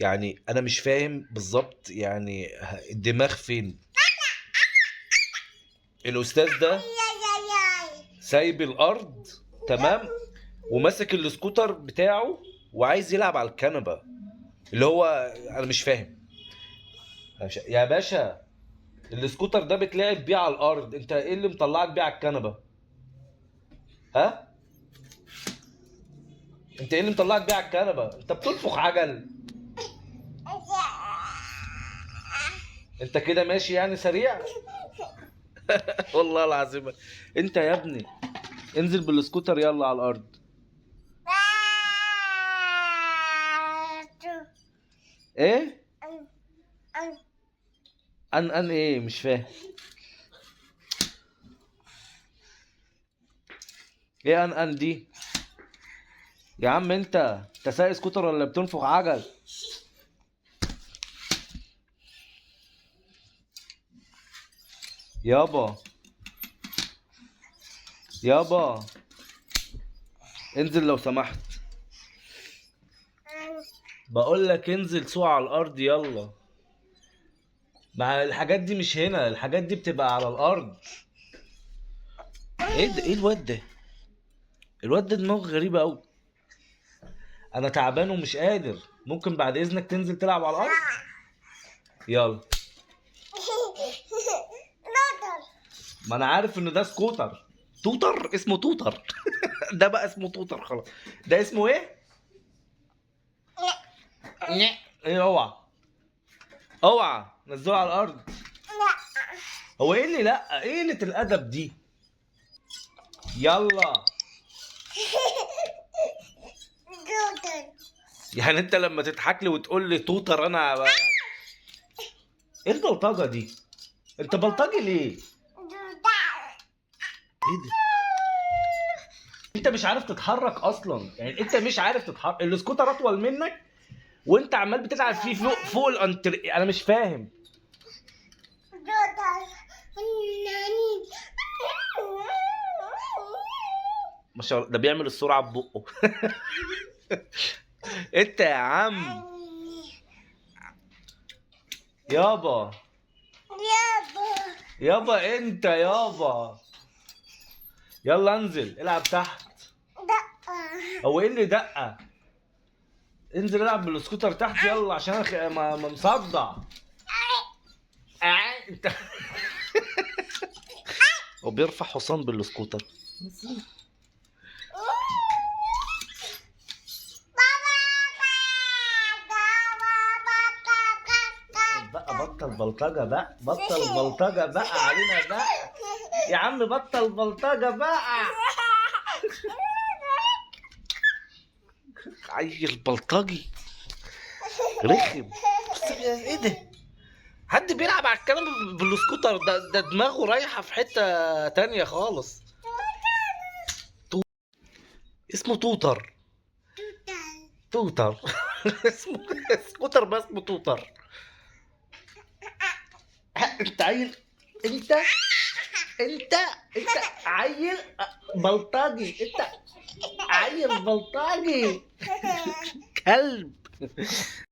يعني انا مش فاهم بالظبط يعني الدماغ فين. الاستاذ ده سايب الارض، تمام، وماسك السكوتر بتاعه وعايز يلعب على الكنبه، اللي هو انا مش فاهم. يا باشا، السكوتر ده بتلعب بيه على الارض، انت ايه اللي مطلعك بيه على الكنبه؟ ها؟ انت ايه اللي مطلعك بيه على الكنبه؟ انت بتنفخ عجل؟ انت كده ماشي يعني سريع؟ والله العظيم. انت يا ابني انزل بالسكوتر يلا على الارض. ايه؟ ان ايه؟ مش فاهم. ايه ان دي؟ يا عم انت سايق سكوتر ولا بتنفخ عجل؟ يابا، يابا انزل لو سمحت. بقول لك انزل سوق على الارض يلا. مع الحاجات دي مش هنا، الحاجات دي بتبقى على الارض. ايه ده؟ ايه الواد ده؟ الواد ده دماغه غريبه قوي. انا تعبان ومش قادر، ممكن بعد اذنك تنزل تلعب على الارض؟ يلا. ما انا عارف ان ده سكوتر. توتر؟ اسمه توتر. ده بقى اسمه توتر خلاص. ده اسمه ايه؟ ايه؟ اوعى، اوعى نزله على الارض. هو ايه اللي لا؟ ايه قله الادب دي؟ يلا. يعني انت لما تضحك لي وتقول لي توتر انا ايه البلطجه دي؟ انت بلطجي ليه؟ ايه ده؟ انت مش عارف تتحرك اصلا، يعني انت مش عارف تتحرك، السكوتر اطول منك وانت عمال بتلعب فيه فوق الانتر، انا مش فاهم. ما شاء الله، ده بيعمل السرعه ببقه. انت يا عم. يابا، يابا انت يابا. يلا انزل العب تحت. هو ايه اللي دقه؟ انزل العب بالسكوتر تحت يلا، عشان انا ما مصدع. انت. هو بيرفع حصان بالسكوتر. بقى بطل بلطجة بقى، بطل بلطجة بقى علينا بقى. يا عم بطل بلطجة بقى. عيل بلطجي رخم. بص ايه ده؟ حد بيلعب على الكلام بالسكوتر ده دماغه رايحة في حتة تانية خالص. اسمه توتر. توتر. اسمه سكوتر بس اسمه توتر. انت عيل. انت انت انت عيل بلطجي. انت عيل بلطجي. كلب.